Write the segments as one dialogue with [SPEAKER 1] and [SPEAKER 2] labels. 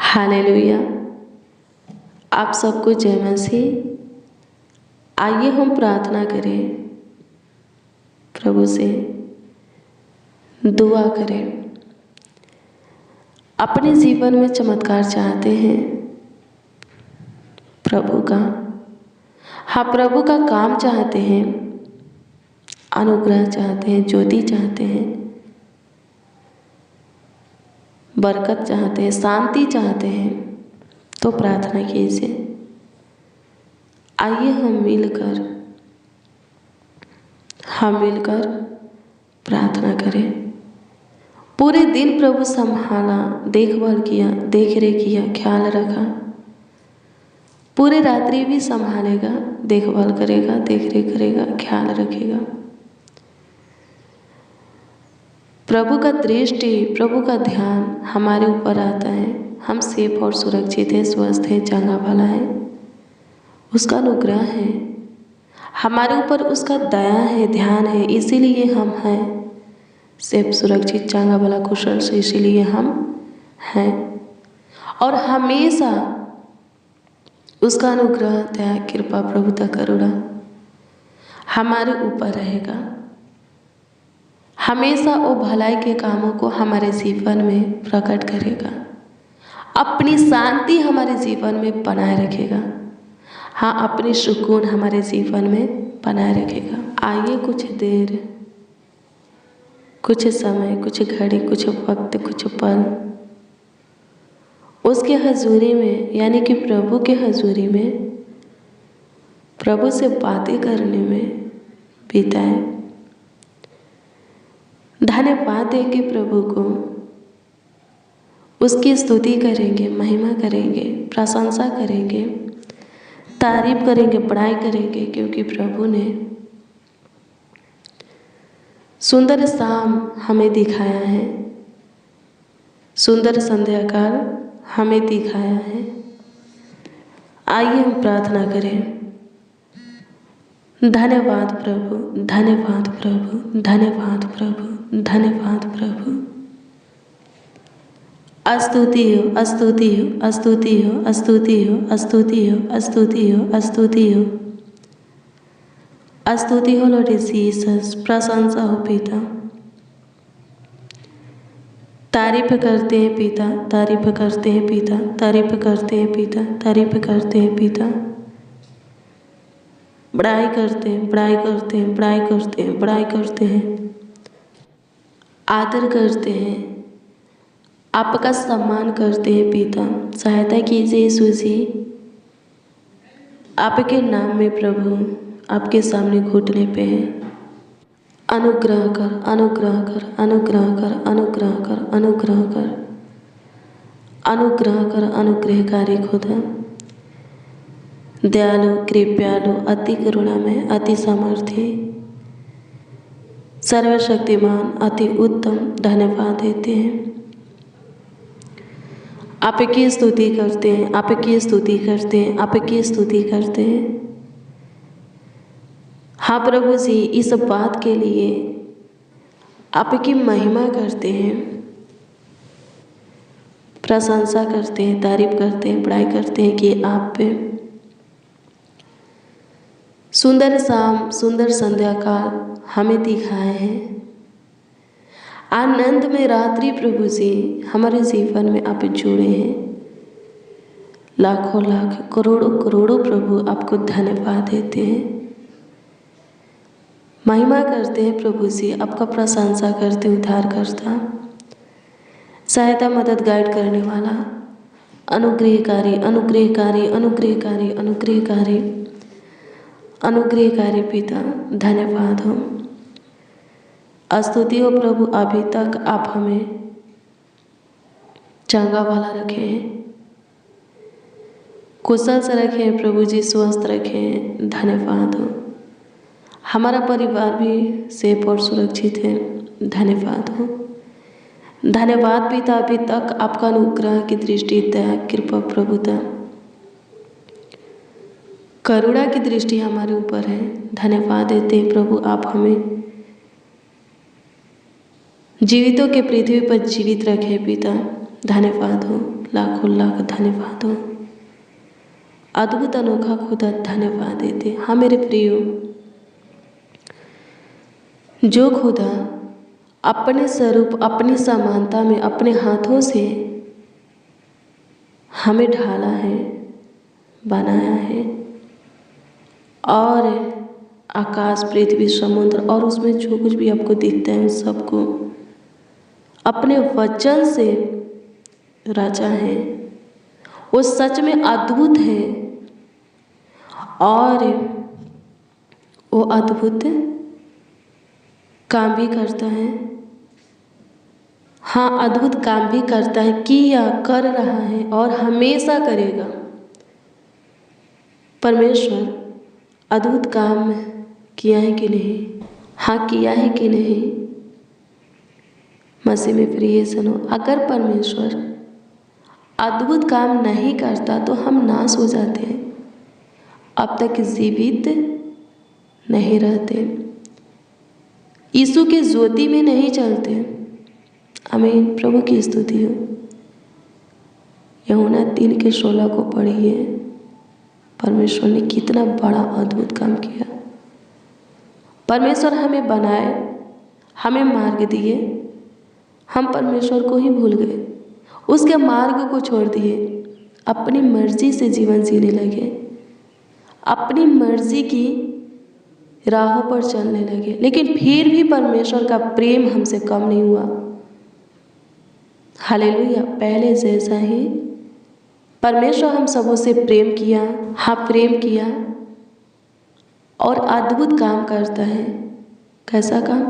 [SPEAKER 1] Hallelujah. आप सबको जय मसीह। आइए हम प्रार्थना करें, प्रभु से दुआ करें। अपने जीवन में चमत्कार चाहते हैं प्रभु का, हाँ प्रभु का काम चाहते हैं, अनुग्रह चाहते हैं, ज्योति चाहते हैं, बरकत चाहते हैं, शांति चाहते हैं, तो प्रार्थना कीजिए। आइए हम मिलकर प्रार्थना करें। पूरे दिन प्रभु संभाला, देखभाल किया, देख रेख किया, ख्याल रखा। पूरे रात्रि भी संभालेगा, देखभाल करेगा, देख रेख करेगा, ख्याल रखेगा। प्रभु का दृष्टि, प्रभु का ध्यान हमारे ऊपर आता है। हम सेफ और सुरक्षित हैं, स्वस्थ हैं, चंगा भला है। उसका अनुग्रह है हमारे ऊपर, उसका दया है, ध्यान है, इसीलिए हम हैं सेफ, सुरक्षित, चंगा भला, कुशल से, इसीलिए हम हैं। और हमेशा उसका अनुग्रह, दया, कृपा, प्रभुता, करुणा हमारे ऊपर रहेगा। हमेशा वो भलाई के कामों को हमारे जीवन में प्रकट करेगा, अपनी शांति हमारे जीवन में बनाए रखेगा, हाँ अपनी सुकून हमारे जीवन में बनाए रखेगा। आइए कुछ देर, कुछ समय, कुछ घड़ी, कुछ वक्त, कुछ पल उसके हजूरी में, यानी कि प्रभु के हजूरी में, प्रभु से बातें करने में बिताएं। धन्यवाद देंगे प्रभु को, उसकी स्तुति करेंगे, महिमा करेंगे, प्रशंसा करेंगे, तारीफ करेंगे, बड़ाई करेंगे, क्योंकि प्रभु ने सुंदर शाम हमें दिखाया है, सुंदर संध्या काल हमें दिखाया है। आइए हम प्रार्थना करें। धन्यवाद प्रभु, धन्यवाद प्रभु, धन्यवाद प्रभु, धन्यवाद प्रभु। स्तुति हो, स्तुति हो, स्तुति हो, स्तुति हो, स्तुति हो, स्तुति हो, स्तुति हो, स्तुति हो लॉर्ड जीसस। प्रशंसा हो पिता, तारीफ करते हैं पिता, तारीफ करते हैं पिता, तारीफ करते हैं पिता, तारीफ करते हैं पिता। बड़ाई करते हैं, बड़ाई करते हैं, बड़ाई करते हैं, बड़ाई करते हैं, आदर करते हैं, आपका सम्मान करते हैं पिता। सहायता कीजिए यीशु जी, आपके नाम में प्रभु आपके सामने घुटने पे हैं। अनुग्रह कर, अनुग्रह कर, अनुग्रह कर, अनुग्रह कर, अनुग्रह कर, अनुग्रह कर, अनुग्रहकारी खुदा, दयालु, कृपालु, अति करुणामय, अति सामर्थ्य, सर्वशक्तिमान, अति उत्तम, धन्यवाद देते हैं। आपकी स्तुति करते हैं, आपकी स्तुति करते हैं, आपकी स्तुति करते हैं। हाँ प्रभु जी, इस बात के लिए आपकी महिमा करते हैं, प्रशंसा करते हैं, तारीफ करते हैं, बड़ाई करते हैं कि आप पे सुंदर शाम, सुंदर संध्या काल हमें दिखाए हैं। आनंद में रात्रि प्रभु जी हमारे जीवन में आप जुड़े हैं। लाखों लाख, करोड़ों करोड़ों प्रभु आपको धन्यवाद देते हैं, महिमा करते हैं प्रभु जी, आपका प्रशंसा करते, उद्धार करता, सहायता, मदद, गाइड करने वाला, अनुग्रहकारी, अनुग्रहकारी, अनुग्रहकारी, अनुग्रहकारी, अनुग्रहकारी पिता, धन्यवाद हो, स्तुति हो प्रभु। अभी तक आप हमें चंगा भला रखे हैं, कुशल से रखे हैं प्रभु जी, स्वस्थ रखे हैं, धन्यवाद हो। हमारा परिवार भी सेफ और सुरक्षित है, धन्यवाद हो। धन्यवाद पिता, अभी तक आपका अनुग्रह की दृष्टि, दया, कृपा, प्रभुता, करुणा की दृष्टि हमारे ऊपर है, धन्यवाद देते हैं प्रभु। आप हमें जीवितों के पृथ्वी पर जीवित रखे पिता, धन्यवाद हो। लाखों लाख धन्यवाद हो। अद्भुत अनोखा खुदा धन्यवाद देते। हाँ मेरे प्रियो, जो खुदा अपने स्वरूप अपनी समानता में अपने हाथों से हमें ढाला है, बनाया है, और आकाश पृथ्वी समुद्र और उसमें जो कुछ भी आपको दिखता है उस सबको अपने वचन से रचा है, वो सच में अद्भुत है और वो अद्भुत काम भी करता है। हाँ, अद्भुत काम भी करता है, किया, कर रहा है और हमेशा करेगा। परमेश्वर अद्भुत काम किया है कि नहीं? हाँ, किया है कि नहीं? मसीह में प्रिय सुनो, अगर परमेश्वर अद्भुत काम नहीं करता तो हम नाश हो जाते हैं, अब तक जीवित नहीं रहते, यीशु के ज्योति में नहीं चलते। आमीन, प्रभु की स्तुति हो। यूहन्ना 3:16 को पढ़िए। परमेश्वर ने कितना बड़ा अद्भुत काम किया। परमेश्वर हमें बनाए, हमें मार्ग दिए, हम परमेश्वर को ही भूल गए, उसके मार्ग को छोड़ दिए, अपनी मर्जी से जीवन जीने लगे, अपनी मर्जी की राहों पर चलने लगे। लेकिन फिर भी परमेश्वर का प्रेम हमसे कम नहीं हुआ। हालेलुया, पहले जैसा ही परमेश्वर हम सबों से प्रेम किया। हाँ, प्रेम किया और अद्भुत काम करता है। कैसा काम?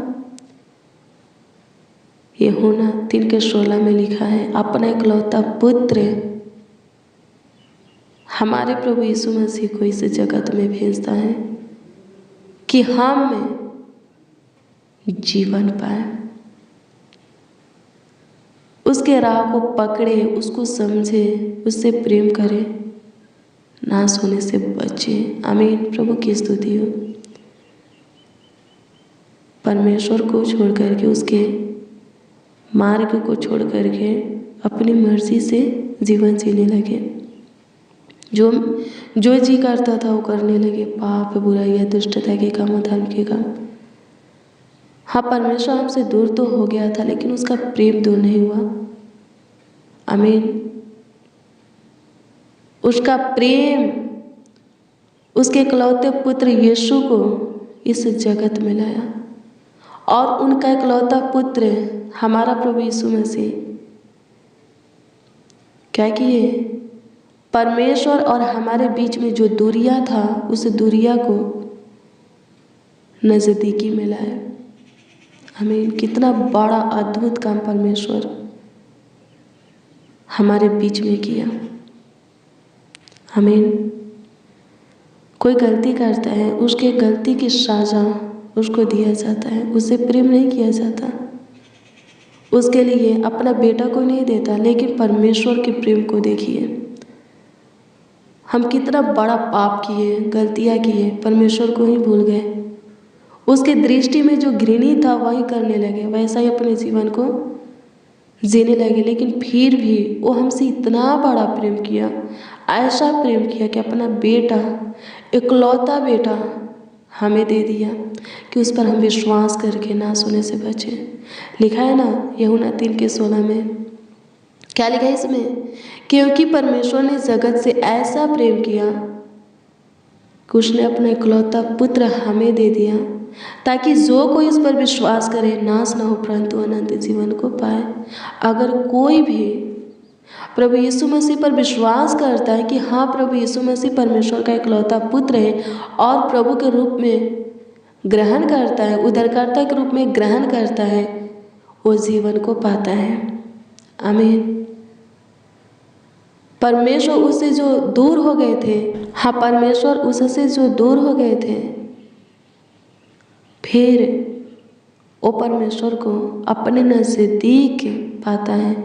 [SPEAKER 1] यूहन्ना 3:16 में लिखा है, अपना इकलौता पुत्र हमारे प्रभु यीशु मसीह को इस जगत में भेजता है कि हम जीवन पाए, उसके राह को पकड़े, उसको समझे, उससे प्रेम करे, नाश होने से बचे। आमीन, प्रभु की स्तुति हो। परमेश्वर को छोड़ करके, उसके मार्ग को छोड़ करके अपनी मर्जी से जीवन जीने लगे। जो जी करता था वो करने लगे, पाप, बुराई, दुष्टता के काम, अधर्म के काम। हाँ, परमेश्वर हमसे दूर तो हो गया था लेकिन उसका प्रेम दूर नहीं हुआ। आमीन, उसका प्रेम उसके इकलौते पुत्र यीशु को इस जगत में लाया और उनका इकलौता पुत्र हमारा प्रभु यीशु मसीह क्या किए? परमेश्वर और हमारे बीच में जो दूरियां था उस दूरिया को नजदीकी में लाए। आमीन, कितना बड़ा अद्भुत काम परमेश्वर हमारे बीच में किया। आमीन, कोई गलती करता है, उसके गलती की सजा उसको दिया जाता है, उससे प्रेम नहीं किया जाता, उसके लिए अपना बेटा को नहीं देता। लेकिन परमेश्वर के प्रेम को देखिए, हम कितना बड़ा पाप किए, गलतियाँ किए, परमेश्वर को ही भूल गए, उसके दृष्टि में जो घृणित था वही करने लगे, वैसा ही अपने जीवन को जीने लगे। लेकिन फिर भी वो हमसे इतना बड़ा प्रेम किया, ऐसा प्रेम किया कि अपना बेटा, इकलौता बेटा हमें दे दिया कि उस पर हम विश्वास करके नाश होने से बचे। लिखा है ना यूहन्ना 3:16 में, क्या लिखा है इसमें? क्योंकि परमेश्वर ने जगत से ऐसा प्रेम किया कि उसने अपना इकलौता पुत्र हमें दे दिया ताकि जो कोई इस पर विश्वास करे नाश ना हो परंतु अनंत जीवन को पाए। अगर कोई भी प्रभु यीशु मसीह पर विश्वास करता है कि हाँ, प्रभु यीशु मसीह परमेश्वर का इकलौता पुत्र है और प्रभु के रूप में ग्रहण करता है, उद्धारकर्ता के रूप में ग्रहण करता है, वो जीवन को पाता है। आमीन। परमेश्वर उससे जो दूर हो गए थे, हाँ, परमेश्वर उससे जो दूर हो गए थे, फिर वो परमेश्वर को अपने नजदीक पाता है,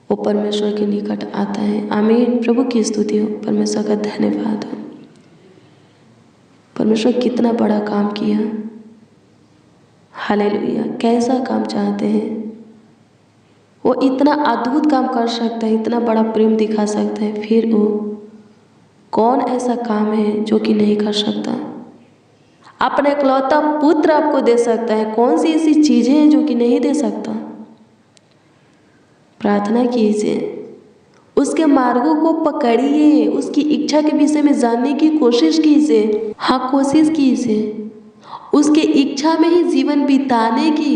[SPEAKER 1] वो परमेश्वर के निकट आता है। आमीन, प्रभु की स्तुति हो, परमेश्वर का धन्यवाद हो। परमेश्वर कितना बड़ा काम किया। हालेलुया, कैसा काम चाहते हैं? वो इतना अद्भुत काम कर सकता है, इतना बड़ा प्रेम दिखा सकता है, फिर वो कौन ऐसा काम है जो कि नहीं कर सकता। अपना इकलौता पुत्र आपको दे सकता है, कौन सी ऐसी चीज़ें हैं जो कि नहीं दे सकता। प्रार्थना कीजिए, उसके मार्गों को पकड़िए, उसकी इच्छा के विषय में जानने की कोशिश कीजिए। हाँ, कोशिश कीजिए उसके इच्छा में ही जीवन बिताने की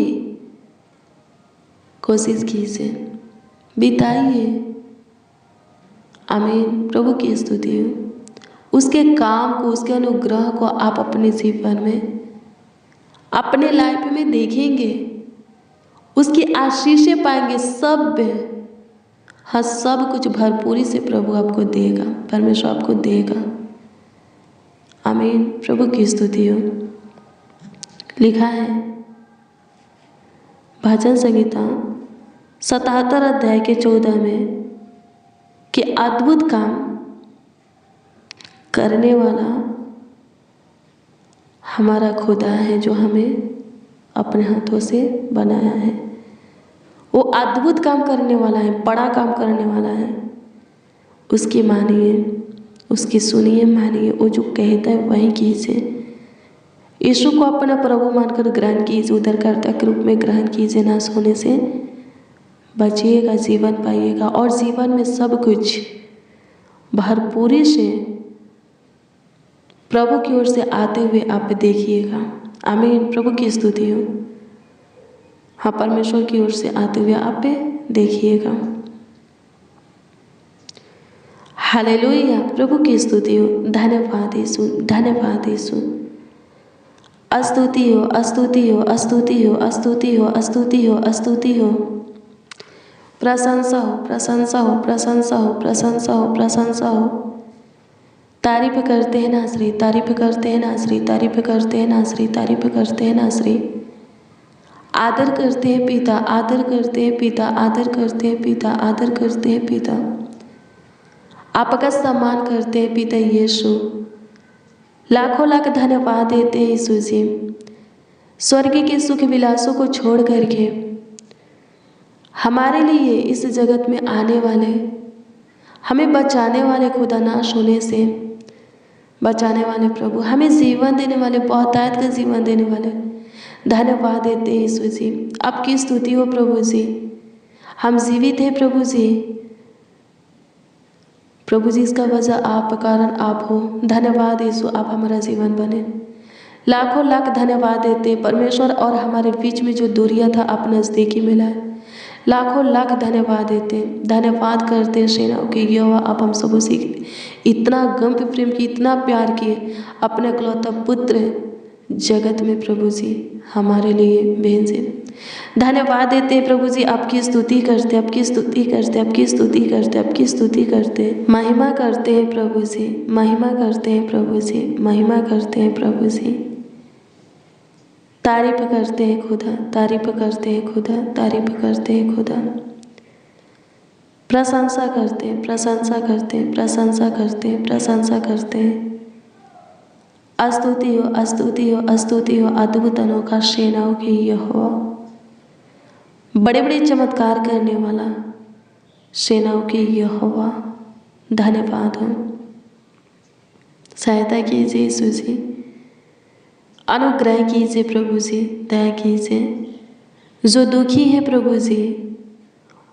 [SPEAKER 1] कोशिश कीजिए, बिताइए। आमीन। प्रभु की स्तुति हो। उसके काम को, उसके अनुग्रह को आप अपने जीवन में, अपने लाइफ में देखेंगे, उसकी आशीषें पाएंगे। सब, हाँ, सब कुछ भरपूरी से प्रभु आपको देगा, परमेश्वर आपको देगा। आमीन। प्रभु की स्तुति हो। लिखा है भजन संहिता 77 अध्याय के 14 में कि अद्भुत काम करने वाला हमारा खुदा है, जो हमें अपने हाथों से बनाया है। वो अद्भुत काम करने वाला है, बड़ा काम करने वाला है। उसकी मानिए, उसकी सुनिए, मानिए। वो जो कहता है वही कीजिए। यीशु को अपना प्रभु मानकर ग्रहण कीजिए, उद्धारकर्ता के रूप में ग्रहण कीजिए। नाश होने से बचिएगा, जीवन पाइएगा, और जीवन में सब कुछ भरपूरी से प्रभु की ओर से आते हुए आप देखिएगा। आमीन। प्रभु की स्तुति हो। हाँ, परमेश्वर की ओर से आते हुए आप देखिएगा। हालेलुया। प्रभु की स्तुति हो। धन्यवाद यीशु, धन्यवाद यीशु। स्तुति हो, स्तुति हो, स्तुति हो, स्तुति हो, स्तुति हो, स्तुति हो। प्रशंसा हो, प्रशंसा हो, प्रशंसा हो, प्रशंसा हो, प्रशंसा हो। तारीफ करते हैं नासरी, तारीफ करते हैं नासरी, तारीफ करते हैं नासरी, तारीफ करते हैं नासरी। आदर करते हैं पिता, आदर करते हैं पिता, आदर करते हैं पिता, आदर करते हैं पिता। आपका सम्मान करते हैं पिता यीशु। लाखों लाख धन्यवाद देते हैं यीशु जी। स्वर्ग के सुख विलासों को छोड़ करके हमारे लिए इस जगत में आने वाले, हमें बचाने वाले, खुदा नाश होने से बचाने वाले प्रभु, हमें जीवन देने वाले, बहुतायत का जीवन देने वाले, धन्यवाद देते हैं यीशु जी। आपकी स्तुति हो प्रभु जी। हम जीवित हैं प्रभु जी। प्रभु जी, इसका वजह आप, कारण आप हो। धन्यवाद यीशु, आप हमारा जीवन बने। लाखों लाख धन्यवाद देते हैं परमेश्वर, और हमारे बीच में जो दूरियां था आप नज़दीकी मिलाए। लाखों लाख धन्यवाद देते हैं, धन्यवाद करते हैं सेनाओं के यहोवा। आप हम सबों से इतना गंभ प्रेम की, इतना प्यार किए, अपने इकलौता पुत्र जगत में प्रभु जी हमारे लिए भेजे। धन्यवाद देते हैं प्रभु जी। आपकी स्तुति करते, आपकी स्तुति करते, आपकी स्तुति करते, आपकी स्तुति करते, महिमा करते हैं प्रभु जी, महिमा करते हैं प्रभु जी, महिमा करते हैं प्रभु जी। तारीफ करते हैं खुदा, तारीफ करते हैं खुदा, तारीफ करते हैं खुदा। प्रशंसा करते हैं, प्रशंसा करते हैं, प्रशंसा करते हैं, प्रशंसा करते हैं। स्तुति हो, स्तुति हो, स्तुति हो। अद्भुत अनोखा सेनाओं की यहोवा, बड़े बड़े चमत्कार करने वाला सेनाओं की यहोवा, धन्यवाद हो। सहायता कीजिए यीशु जी, अनुग्रह कीजिए प्रभु जी, दया कीजिए। जो दुखी है प्रभु जी,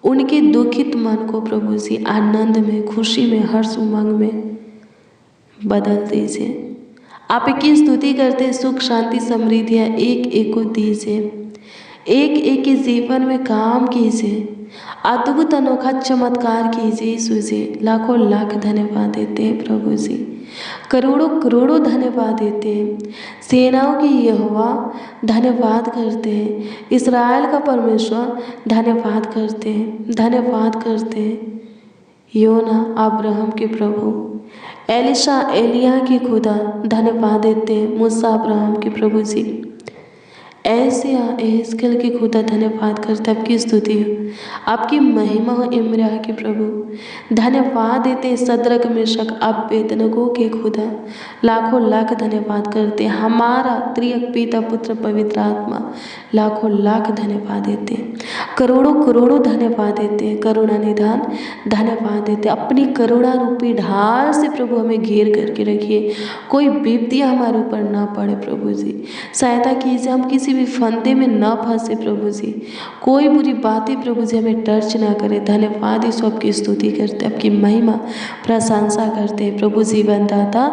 [SPEAKER 1] उनके दुखित मन को प्रभु जी आनंद में, खुशी में, हर्ष उमंग में बदल दीजिए। आपकी स्तुति करते, सुख शांति समृद्धियाँ एक एक को दीजिए, एक एक के जीवन में काम कीजिए, अद्भुत अनोखा चमत्कार कीजिए यीशु जी। लाखों लाख धन्यवाद देते हैं प्रभु जी, करोड़ों करोड़ों धन्यवाद देते हैं। सेनाओं की यहोवा धन्यवाद करते हैं, इस्राएल का परमेश्वर धन्यवाद करते हैं, धन्यवाद करते हैं। योना अब्राहम के प्रभु, एलिशा एलिया के खुदा धन्यवाद देते हैं। मूसा अब्राहम के प्रभु जी, ऐसे एहस्केल के खुदा धन्यवाद करते, आपकी स्तुति हो, आपकी महिमा हो इम्रिया के प्रभु। धन्यवाद देते सदरक मेशक अबेदनगो के खुदा, लाखों लाख धन्यवाद करते। हमारा त्रियक पिता पुत्र पवित्र आत्मा लाखों लाख धन्यवाद देते, करोड़ों करोड़ों धन्यवाद देते, करुणा निधान धन्यवाद देते। अपनी करुणा रूपी ढाल से प्रभु हमें घेर करके रखिए, कोई विपत्ति हमारे ऊपर ना पड़े प्रभु जी। सहायता कीजिए, हम किसी भी फंदे में ना फंसे प्रभु जी, कोई बुरी बातें प्रभु जी हमें टच ना करे। धन्यवाद यीशु, आपकी स्तुति करते, आपकी महिमा प्रशंसा करते हैं प्रभु। जीवन दाता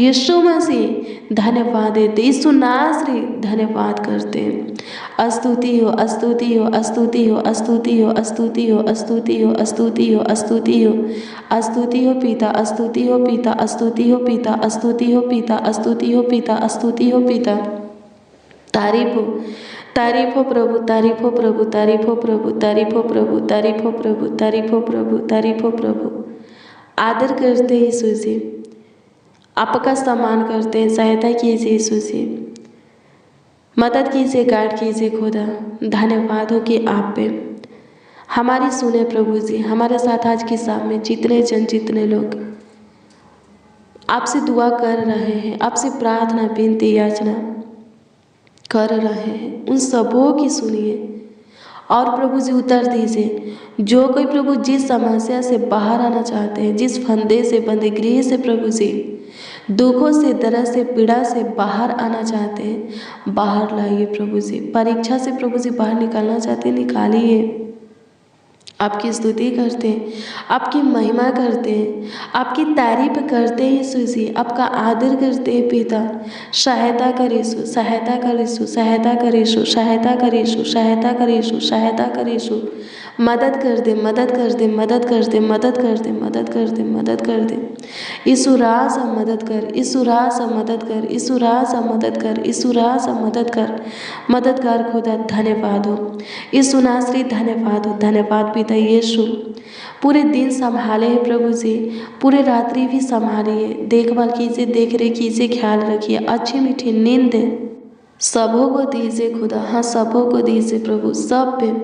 [SPEAKER 1] यीशु मसीह धन्यवाद देते, यीशु नासरी धन्यवाद करते हैं। स्तुति हो, स्तुति हो, स्तुति हो, स्तुति हो, स्तुति हो, स्तुति हो, स्तुति हो, स्तुति हो, स्तुति हो पिता, स्तुति हो पिता, स्तुति हो पिता, स्तुति हो पिता, स्तुति हो पिता, स्तुति हो पिता। तारीफ हो, तारीफ हो प्रभु, तारीफ हो प्रभु, तारीफ हो प्रभु, तारीफ हो प्रभु, तारीफ हो प्रभु, तारीफ हो प्रभु, तारीफ हो प्रभु। आदर करते हैं यीशु जी, आपका सम्मान करते हैं। सहायता कीजिए यीशु जी, मदद कीजिए, गाइड कीजिए खुदा। धन्यवाद हो कि आप पे हमारी सुने प्रभु जी। हमारे साथ आज की शाम में जितने जन, जितने लोग आपसे दुआ कर रहे हैं, आपसे प्रार्थना विनती याचना कर रहे हैं, उन सबों की सुनिए और प्रभु जी उत्तर दीजिए। जो कोई प्रभु जिस समस्या से बाहर आना चाहते हैं, जिस फंदे से, बंदीगृह से प्रभु जी, दुखों से, दर्द से, पीड़ा से बाहर आना चाहते हैं, बाहर लाइए प्रभु जी। परीक्षा से प्रभु जी बाहर निकालना चाहते हैं, निकालिए। आपकी स्तुति करते हैं, आपकी महिमा करते हैं, आपकी तारीफ करते हैं यीशु जी, आपका आदर करते हैं पिता। सहायता कर यीशु, सहायता कर यीशु, सहायता कर यीशु, सहायता कर यीशु, सहायता कर यीशु, सहायता कर यीशु। मदद कर दे, मदद कर दे, मदद कर दे, मदद कर दे, मदद कर दे, मदद कर दे। यीशु राज मदद कर, यीशु राज मदद कर, यीशु राज मदद कर, यीशु राज मदद कर। मददगार खुदा धन्यवाद हो, यीशु नासरी धन्यवाद हो। धन्यवाद पिता यीशु, पूरे दिन संभाले हैं प्रभु जी, पूरे रात्रि भी संभालिए, देखभाल कीजिए, देख रेख कीजिए, ख्याल रखिए, अच्छी मीठी नींद सबों को दीजिए खुदा। हाँ, सबों को दीजिए प्रभु, सब पे।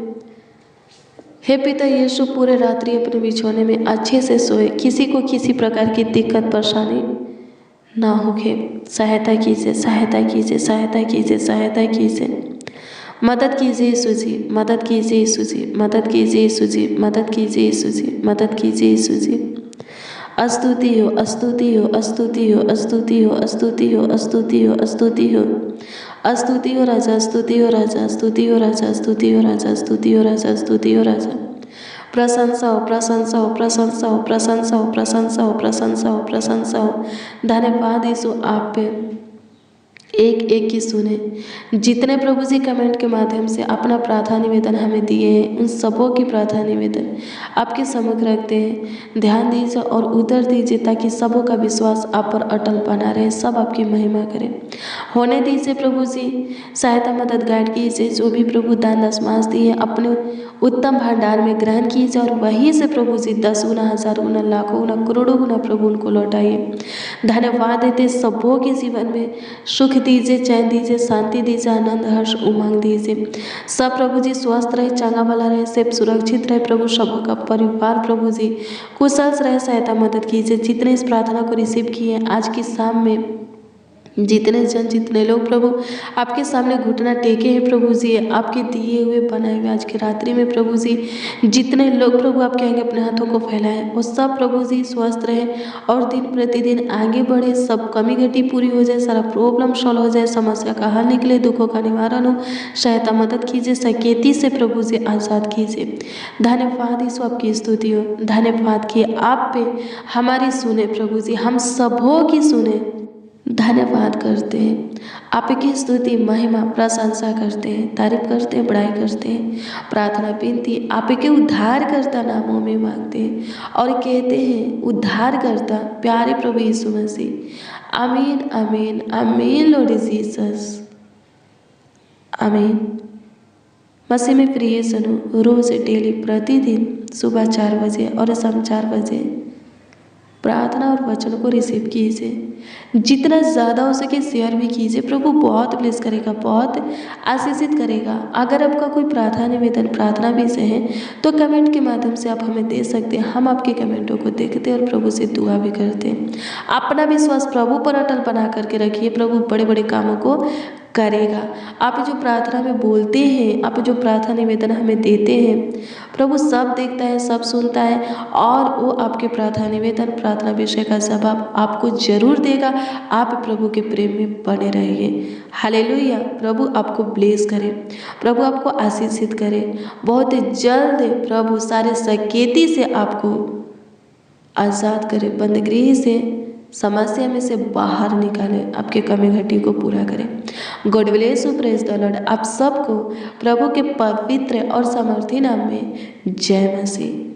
[SPEAKER 1] हे पिता यीशु, पूरे रात्रि अपने बिछौने में अच्छे से सोए, किसी को किसी प्रकार की दिक्कत परेशानी ना होके। सहायता कीजिए, सहायता कीजिए, सहायता कीजिए, सहायता कीजिए। मदद कीजिए यीशु जी, मदद कीजिए यीशु जी, मदद कीजिए यीशु जी, मदद कीजिए यीशु जी, मदद कीजिए यीशु जी। स्तुति हो, स्तुति हो, स्तुति हो, स्तुति हो, स्तुति हो, स्तुति हो, स्तुति हो, स्तुति हो राजा, स्तुति हो राजा, स्तुति हो राजा, स्तुति हो राजा, स्तुति हो राजा, स्तुति हो राजा। प्रशंसा हो, प्रशंसा हो, प्रशंसा हो, प्रशंसा हो, प्रशंसा हो, प्रशंसा हो, प्रशंसा हो। धन्यवाद यीशु, आप पे एक एक की सुने। जितने प्रभु जी कमेंट के माध्यम से अपना प्रार्थना निवेदन हमें दिए हैं, उन सबों की प्रार्थना निवेदन आपके सम्मुख रखते हैं। ध्यान दीजिए और उत्तर दीजिए, ताकि सबों का विश्वास आप पर अटल बना रहे, सब आपकी महिमा करें। होने दीजिए प्रभु जी, सहायता मदद गाइड कीजिए। जो भी प्रभु दान दशमांश दिए अपने उत्तम भंडार में ग्रहण कीजिए, और वहीं से प्रभु जी 10 गुना, 1000 गुना, लाखों गुना, करोड़ों गुना प्रभु उनको लौटाइए। धन्यवाद देते सबों के जीवन में सुख दीजिए, चैन दीजिए, शांति दीजिए, आनंद, हर्ष, उमंग दीजिए। सब प्रभु जी स्वस्थ रहे, चंगा भला रहे, सेफ सुरक्षित रहे प्रभु। सबों का परिवार प्रभु जी कुशल रहे, सहायता मदद कीजिए। जितने इस प्रार्थना को रिसीव किए आज की शाम में, जितने जन, जितने लोग प्रभु आपके सामने घुटना टेके हैं प्रभु जी, आपके दिए हुए बनाए हुए आज की रात्रि में प्रभु जी, जितने लोग प्रभु आपके आगे अपने हाथों को फैलाएं, वो सब प्रभु जी स्वस्थ रहे और दिन प्रतिदिन आगे बढ़े। सब कमी घटी पूरी हो जाए, सारा प्रॉब्लम सॉल्व हो जाए, समस्या का हल निकले, दुखों का निवारण हो। सहायता मदद कीजिए, सकेती से प्रभु जी आज़ाद कीजिए। धन्यवाद यीशु, आपकी स्तुति हो। धन्यवाद कि आप पे हमारी सुने प्रभु जी, हम सबों की सुने। धन्यवाद करते हैं, आपकी स्तुति, महिमा, प्रशंसा करते हैं, तारीफ करते हैं, बड़ाई करते हैं। प्रार्थना विनती आपके उद्धार करता नामों में मांगते हैं और कहते हैं उद्धार करता प्यारे प्रभु यीशु मसीह। आमीन, आमीन, आमीन लॉर्ड जीसस, आमीन। मसीह में प्रिय सुनो, रोज डेली प्रतिदिन सुबह 4 बजे और शाम 4 बजे प्रार्थना और वचन को रिसीव कीजिए, जितना ज़्यादा हो सके शेयर भी कीजिए। प्रभु बहुत ब्लेस करेगा, बहुत आशीषित करेगा। अगर आपका कोई प्रार्थना निवेदन, प्रार्थना विषय है तो कमेंट के माध्यम से आप हमें दे सकते हैं। हम आपके कमेंटों को देखते हैं और प्रभु से दुआ भी करते हैं। अपना विश्वास प्रभु पर अटल बना करके रखिए, प्रभु बड़े बड़े कामों को करेगा। आप जो प्रार्थना में बोलते हैं, आप जो प्रार्थना निवेदन हमें देते हैं, प्रभु सब देखता है, सब सुनता है और वो आपके प्रार्थना निवेदन, प्रार्थना विषय का जवाब आपको जरूर देगा। आप प्रभु के प्रेम में बने रहिए। हालेलुया। प्रभु आपको ब्लेस करे, प्रभु आपको आशीषित करे। बहुत जल्द प्रभु सारे सकेती से आपको आज़ाद करे, बंदगृह से, समस्या में से बाहर निकाले, आपके कमी घटी को पूरा करें। God bless you, praise the Lord. आप सबको प्रभु के पवित्र और सामर्थी नाम में जय मसीह।